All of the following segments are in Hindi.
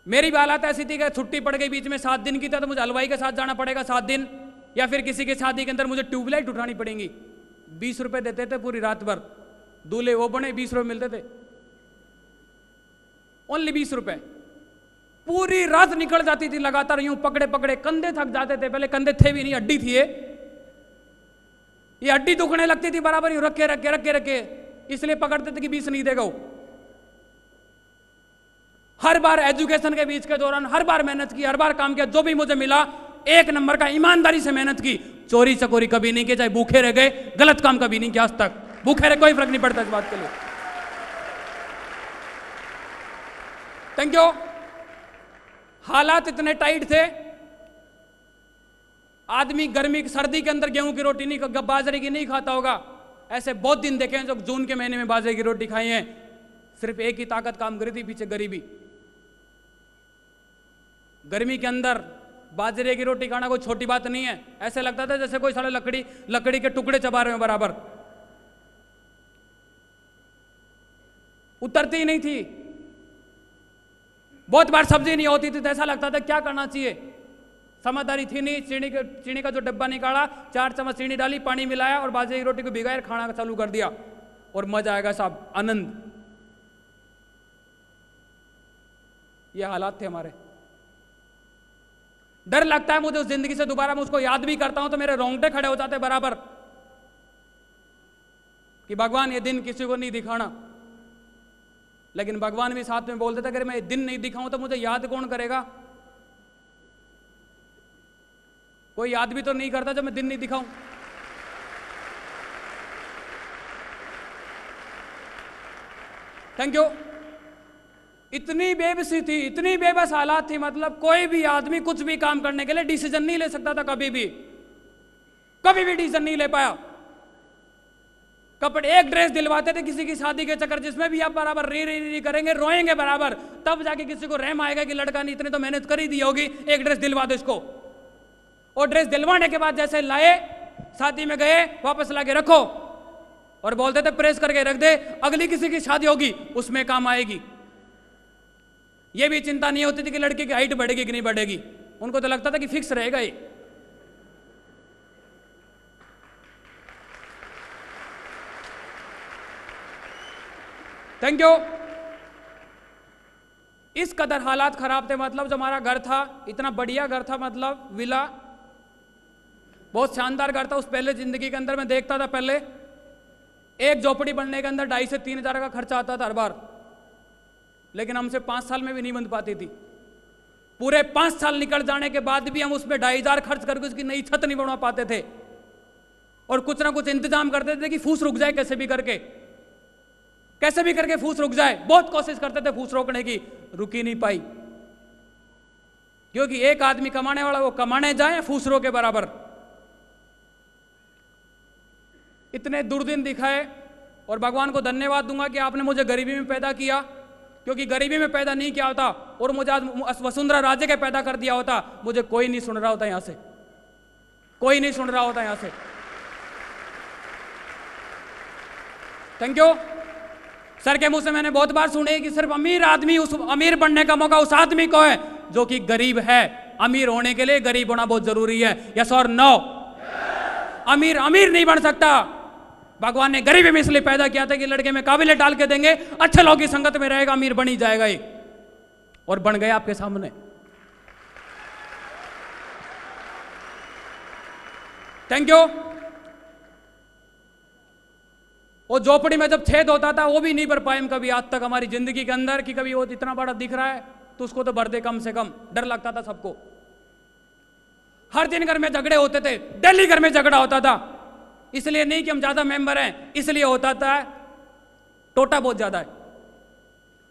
मेरी भी हालत ऐसी थी कि छुट्टी पड़ गई बीच में 7 दिन की था, तो मुझे हलवाई के साथ जाना पड़ेगा 7 दिन, या फिर किसी की शादी के अंदर मुझे ट्यूबलाइट उठानी पड़ेंगी। 20 रुपए देते थे पूरी रात भर, दूल्हे वो बने, 20 रुपए मिलते थे, ओनली 20 रुपए। पूरी रात निकल जाती थी लगातार यूं पकड़े पकड़े, कंधे थक जाते थे, पहले कंधे थे भी नहीं, हड्डी थी ये हड्डी दुखने लगती थी बराबर, यूं रखे रखे रखे रखे, इसलिए पकड़ते थे कि 20 नहीं देगा वो। हर बार एजुकेशन के बीच के दौरान हर बार मेहनत की, हर बार काम किया, जो भी मुझे मिला 1 नंबर का ईमानदारी से मेहनत की, चोरी चकोरी कभी नहीं की, चाहे भूखे रह गए, गलत काम कभी नहीं किया आज तक, भूखे रहे कोई फर्क नहीं पड़ता इस बात के लिए। Thank you. हालात इतने टाइट थे, आदमी गर्मी सर्दी के अंदर गेहूं की रोटी नहीं, बाजरे की नहीं खाता होगा। ऐसे बहुत दिन देखे हैं जो जून के महीने में बाजरे की रोटी खाई है। सिर्फ एक ही ताकत काम करी थी पीछे, गरीबी। गर्मी के अंदर बाजरे की रोटी खाना कोई छोटी बात नहीं है। ऐसे लगता था जैसे कोई सारे लकड़ी के टुकड़े चबा रहे हो बराबर, उतरती ही नहीं थी। बहुत बार सब्जी नहीं होती थी तो ऐसा लगता था क्या करना चाहिए, समझदारी थी नहीं। चीनी का जो डब्बा निकाला, 4 चम्मच चीनी डाली, पानी मिलाया और बाजरे की रोटी को भिगाया, खाना चालू कर दिया और मजा आएगा साहब, आनंद। ये हालात थे हमारे। डर लगता है मुझे उस जिंदगी से, दोबारा मैं उसको याद भी करता हूं तो मेरे रोंगटे खड़े हो जाते बराबर कि भगवान ये दिन किसी को नहीं दिखाना। लेकिन भगवान भी साथ में बोलते थे अगर मैं ये दिन नहीं दिखाऊं तो मुझे याद कौन करेगा। कोई याद भी तो नहीं करता जब मैं दिन नहीं दिखाऊं। Thank you. इतनी बेबसी थी, इतनी बेबस हालात थी, मतलब कोई भी आदमी कुछ भी काम करने के लिए डिसीजन नहीं ले सकता था, कभी भी डिसीजन नहीं ले पाया। कपड़े, एक ड्रेस दिलवाते थे किसी की शादी के चक्कर, जिसमें भी आप बराबर री करेंगे, रोएंगे बराबर, तब जाके किसी को रहम आएगा कि लड़का ने इतने तो मेहनत कर ही दी होगी, एक ड्रेस दिलवा दो इसको। और ड्रेस दिलवाने के बाद जैसे लाए, शादी में गए, वापस ला के रखो और बोलते थे प्रेस करके रख दे, अगली किसी की शादी होगी उसमें काम आएगी। यह भी चिंता नहीं होती थी कि लड़के की हाइट बढ़ेगी कि नहीं बढ़ेगी, उनको तो लगता था कि फिक्स रहेगा ये। Thank you. इस कदर हालात खराब थे, मतलब जो हमारा घर था, इतना बढ़िया घर था, मतलब विला, बहुत शानदार घर था। उस पहले जिंदगी के अंदर मैं देखता था, पहले एक झोपड़ी बनने के अंदर 2,500 से 3,000 का खर्चा आता था हर बार, लेकिन हमसे 5 साल में भी नहीं बन पाती थी। पूरे 5 साल निकल जाने के बाद भी हम उसमें 2,500 खर्च करके उसकी नई छत नहीं बनवा पाते थे, और कुछ ना कुछ इंतजाम करते थे कि फूस रुक जाए, कैसे भी करके फूस रुक जाए। बहुत कोशिश करते थे फूस रोकने की, रुकी नहीं पाई, क्योंकि एक आदमी कमाने वाला, वो कमाने जाए फूस रोके बराबर। इतने दुर्दिन दिखाए, और भगवान को धन्यवाद दूंगा कि आपने मुझे गरीबी में पैदा किया, क्योंकि गरीबी में पैदा नहीं किया होता और मुझे आज वसुंधरा राजे के पैदा कर दिया होता, मुझे कोई नहीं सुन रहा होता यहां से, कोई नहीं सुन रहा होता यहां से। Thank you. सर के मुंह से मैंने बहुत बार सुने कि सिर्फ अमीर आदमी, उस अमीर बनने का मौका उस आदमी को है जो कि गरीब है। अमीर होने के लिए गरीब होना बहुत जरूरी है, यस और नो? अमीर नहीं बन सकता। भगवान ने गरीबी में इसलिए पैदा किया था कि लड़के में काबिलियत डाल के देंगे, अच्छे लोगों की संगत में रहेगा, अमीर बन ही जाएगा ये, और बन गया आपके सामने। Thank you. वो झोपड़ी में जब छेद होता था वो भी नहीं भर पाए हम कभी आज तक हमारी जिंदगी के अंदर, कि कभी वो इतना बड़ा दिख रहा है तो उसको तो भर दे कम से कम। डर लगता था सबको। हर दिन घर में झगड़े होते थे, डेली घर में झगड़ा होता था। इसलिए नहीं कि हम ज्यादा मेंबर हैं, इसलिए होता था टोटा बहुत ज्यादा है,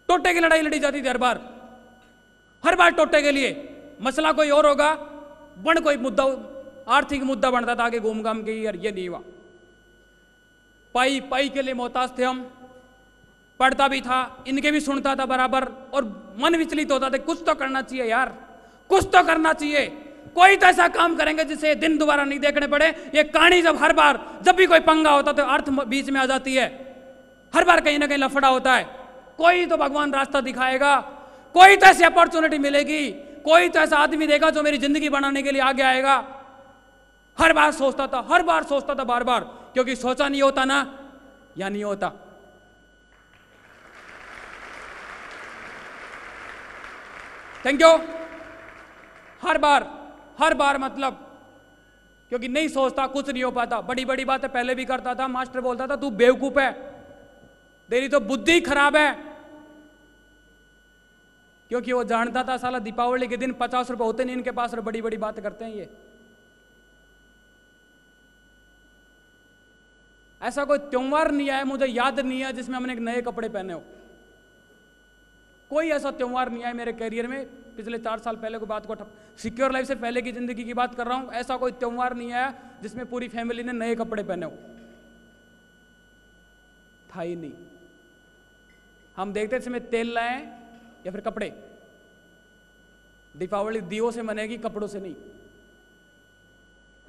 टोटे की लड़ाई लड़ी जाती थी हर बार टोटे के लिए। मसला कोई और होगा, बन कोई मुद्दा, आर्थिक मुद्दा बनता था आगे घूम घाम के, यार ये नहीं हुआ। पाई के लिए मोहताज थे हम। पढ़ता भी था, इनके भी सुनता था बराबर, और मन विचलित होता था, कुछ तो करना चाहिए यार, कुछ तो करना चाहिए, कोई तो ऐसा काम करेंगे जिससे दिन दोबारा नहीं देखने पड़े। ये कहानी जब हर बार जब भी कोई पंगा होता तो अर्थ बीच में आ जाती है, हर बार कहीं ना कहीं लफड़ा होता है। कोई तो भगवान रास्ता दिखाएगा, कोई तो ऐसी अपॉर्चुनिटी मिलेगी, कोई तो ऐसा आदमी देगा जो मेरी जिंदगी बनाने के लिए आगे आएगा। हर बार सोचता था, हर बार सोचता था, बार बार, क्योंकि सोचा नहीं होता ना, या नहीं होता। Thank you. हर बार मतलब, क्योंकि नहीं सोचता कुछ नहीं हो पाता। बड़ी बड़ी बातें पहले भी करता था, मास्टर बोलता था तू बेवकूफ है, तेरी तो बुद्धि खराब है, क्योंकि वो जानता था साला दीपावली के दिन 50 रुपए होते नहीं इनके पास और बड़ी बड़ी बातें करते हैं ये। ऐसा कोई त्योहार नहीं आया, मुझे याद नहीं है, जिसमें हमने नए कपड़े पहने हो। कोई ऐसा त्योहार नहीं आया मेरे करियर में, पिछले 4 साल पहले की बात को, सिक्योर लाइफ से पहले की जिंदगी की बात कर रहा हूं। ऐसा कोई त्योहार नहीं आया जिसमें पूरी फैमिली ने नए कपड़े पहने हो, था ही नहीं। हम देखते थे इसमें तेल लाए या फिर कपड़े। दीपावली दियों से मनेगी, कपड़ों से नहीं।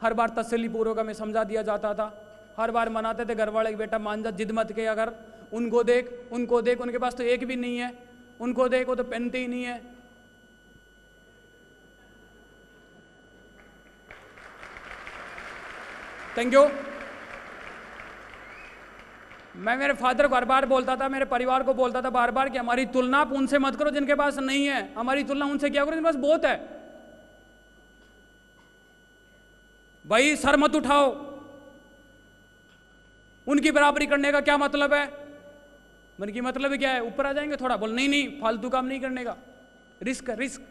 हर बार तसल्ली पूर्वक हमें समझा दिया जाता था, हर बार मनाते थे घर वाले कि बेटा मान जा, जिद मत के, अगर उनको देख, उनके पास तो एक भी नहीं है, उनको देख, वो तो पहनते ही नहीं है। Thank you. मैं मेरे फादर को हर बार बोलता था, मेरे परिवार को बोलता था बार बार कि हमारी तुलना आप उनसे मत करो जिनके पास नहीं है, हमारी तुलना उनसे क्या करो जिनके पास बहुत है। भाई सर मत उठाओ, उनकी बराबरी करने का क्या मतलब है? मन की मतलब क्या है, ऊपर आ जाएंगे थोड़ा, बोल नहीं नहीं फालतू काम नहीं करने का, रिस्क है रिस्क।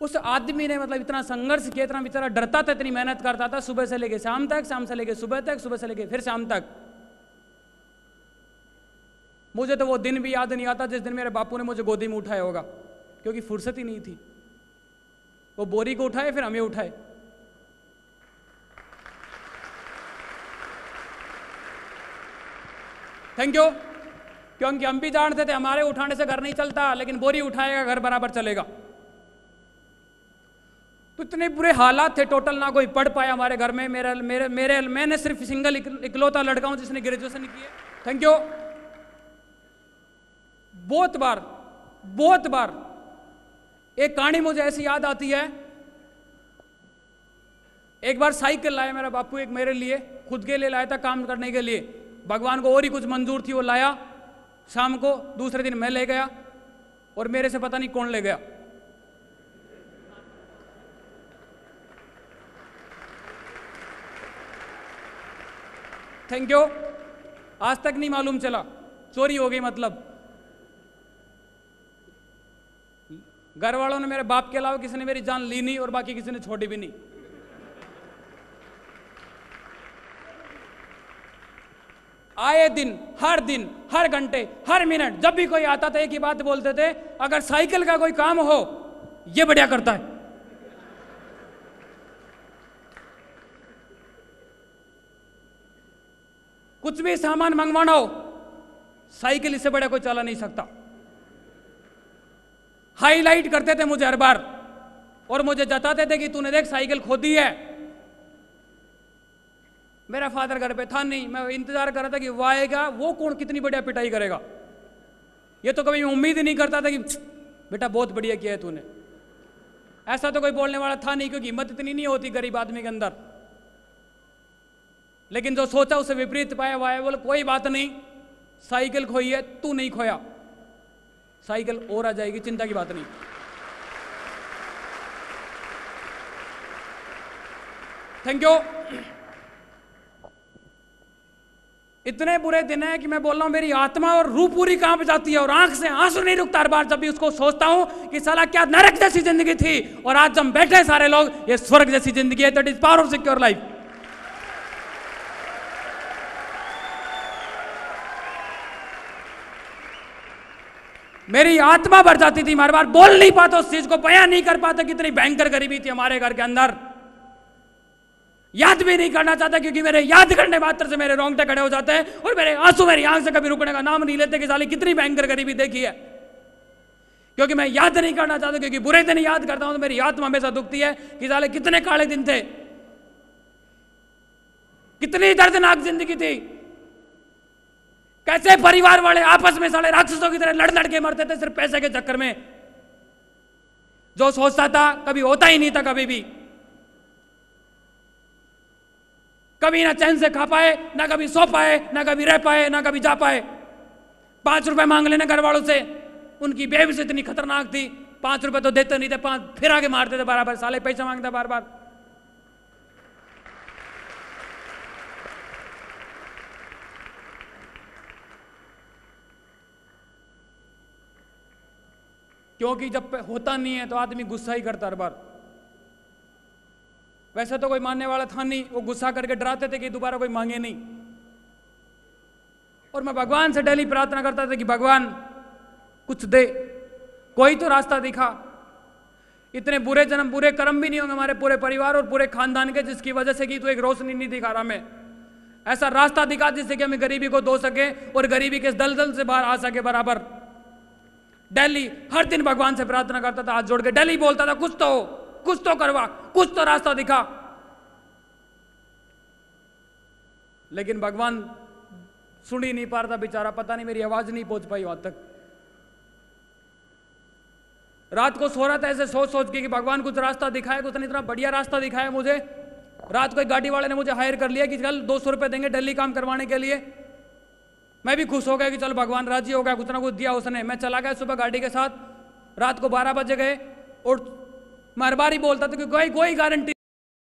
उस आदमी ने मतलब इतना संघर्ष किया, इतना बेचारा डरता था, इतनी मेहनत करता था, सुबह से लेके शाम तक, शाम से लेके सुबह तक, सुबह से लेके फिर शाम तक। मुझे तो वो दिन भी याद नहीं आता जिस दिन मेरे बापू ने मुझे गोदी में उठाया होगा, क्योंकि फुर्सत ही नहीं थी। वो बोरी को उठाए फिर हमें उठाए। Thank you. क्योंकि हम भी जानते थे हमारे उठाने से घर नहीं चलता, लेकिन बोरी उठाएगा घर बराबर चलेगा। तो इतने बुरे हालात थे, टोटल ना कोई पढ़ पाया हमारे घर में। मैंने सिर्फ सिंगल इकलौता लड़का हूं जिसने ग्रेजुएशन की है। Thank you. बहुत बार एक कहानी मुझे ऐसी याद आती है। एक बार साइकिल लाया मेरा बापू, एक मेरे लिए, खुद के लिए लाया था काम करने के लिए। भगवान को और ही कुछ मंजूर थी, वो लाया शाम को, दूसरे दिन मैं ले गया और मेरे से पता नहीं कौन ले गया। Thank you. आज तक नहीं मालूम चला, चोरी हो गई मतलब। घर वालों ने मेरे बाप के अलावा किसी ने मेरी जान ली नहीं और बाकी किसी ने छोड़ी भी नहीं। आए दिन, हर घंटे, हर मिनट जब भी कोई आता था एक ही बात बोलते थे, अगर साइकिल का कोई काम हो ये बढ़िया करता है। कुछ भी सामान मंगवाना हो, साइकिल इससे बड़ा कोई चला नहीं सकता। हाईलाइट करते थे मुझे हर बार और मुझे जताते थे कि तूने देख साइकिल खोदी है। मेरा फादर घर पे था नहीं, मैं इंतजार कर रहा था कि वो आएगा, वो कौन कितनी बढ़िया पिटाई करेगा। ये तो कभी उम्मीद ही नहीं करता था कि बेटा बहुत बढ़िया किया है तूने। ऐसा तो कोई बोलने वाला था नहीं, क्योंकि हिम्मत इतनी नहीं होती गरीब आदमी के अंदर। लेकिन जो सोचा उसे विपरीत पाया हुआ है। बोले कोई बात नहीं, साइकिल खोई है, तू नहीं खोया, साइकिल और आ जाएगी, चिंता की बात नहीं। Thank you. इतने बुरे दिन है कि मैं बोल रहा हूं मेरी आत्मा और रूह पूरी कांप जाती है और आंख से आंसू नहीं रुकता हर बार जब भी उसको सोचता हूं कि साला क्या नरक जैसी जिंदगी थी और आज जब बैठे सारे लोग, ये स्वर्ग जैसी जिंदगी है। That is power of secure life. मेरी आत्मा भर जाती थी, हर बार बोल नहीं पाता उस चीज को, बयां नहीं कर पाता कितनी भयंकर गरीबी थी हमारे घर के अंदर। याद भी नहीं करना चाहता, क्योंकि मेरे याद करने मात्र से मेरे रोंगटे खड़े हो जाते हैं और मेरे आंसू मेरी आंख से कभी रुकने का नाम नहीं लेते कि साली कितनी भयंकर गरीबी देखी है। क्योंकि मैं याद नहीं करना चाहता, क्योंकि बुरे दिन याद करता हूं तो मेरी आत्मा हमेशा दुखती है कि साले कितने काले दिन थे, कितनी दर्दनाक जिंदगी थी। कैसे परिवार वाले आपस में साले राक्षसों की तरह लड़ लड़ के मरते थे सिर्फ पैसे के चक्कर में। जो सोचता था कभी होता ही नहीं था, कभी भी कभी ना चैन से खा पाए, ना कभी सो पाए, ना कभी रह पाए, ना कभी जा पाए। 5 रुपए मांग लेने घर वालों से, उनकी बेबस इतनी खतरनाक थी, 5 रुपए तो देते नहीं थे, 5 फिर आगे मारते थे बराबर, साले पैसा मांगते बार बार। क्योंकि जब होता नहीं है तो आदमी गुस्सा ही करता हर बार। वैसे तो कोई मानने वाला था नहीं, वो गुस्सा करके डराते थे कि दोबारा कोई मांगे नहीं। और मैं भगवान से डेली प्रार्थना करता था कि भगवान कुछ दे, कोई तो रास्ता दिखा। इतने बुरे जन्म, बुरे कर्म भी नहीं होंगे हमारे पूरे परिवार और पूरे खानदान के, जिसकी वजह से कि तू एक रोशनी नहीं दिखा रहा हमें। ऐसा रास्ता दिखा जिससे कि हमें गरीबी को धो सके और गरीबी के दलदल से बाहर आ सके बराबर। डेली हर दिन भगवान से प्रार्थना करता था, हाथ जोड़ के डेली बोलता था, कुछ तो हो, कुछ तो करवा, कुछ तो रास्ता दिखा। लेकिन भगवान सुन ही नहीं पा रहा था बेचारा, पता नहीं मेरी आवाज नहीं पहुंच पाई वहां तक। रात को सो रहा था ऐसे सोच सोच के कि भगवान कुछ रास्ता दिखाए, कुछ नहीं, इतना बढ़िया रास्ता दिखाया मुझे। रात को एक गाड़ी वाले ने मुझे हायर कर लिया कि चल 200 रुपए देंगे दिल्ली काम करवाने के लिए। मैं भी खुश हो गया कि चल भगवान राजी हो गया, कुछ ना कुछ दिया उसने। मैं चला गया सुबह गाड़ी के साथ, रात को 12 बजे गए और मैं हर बार ही बोलता था कि कोई गारंटी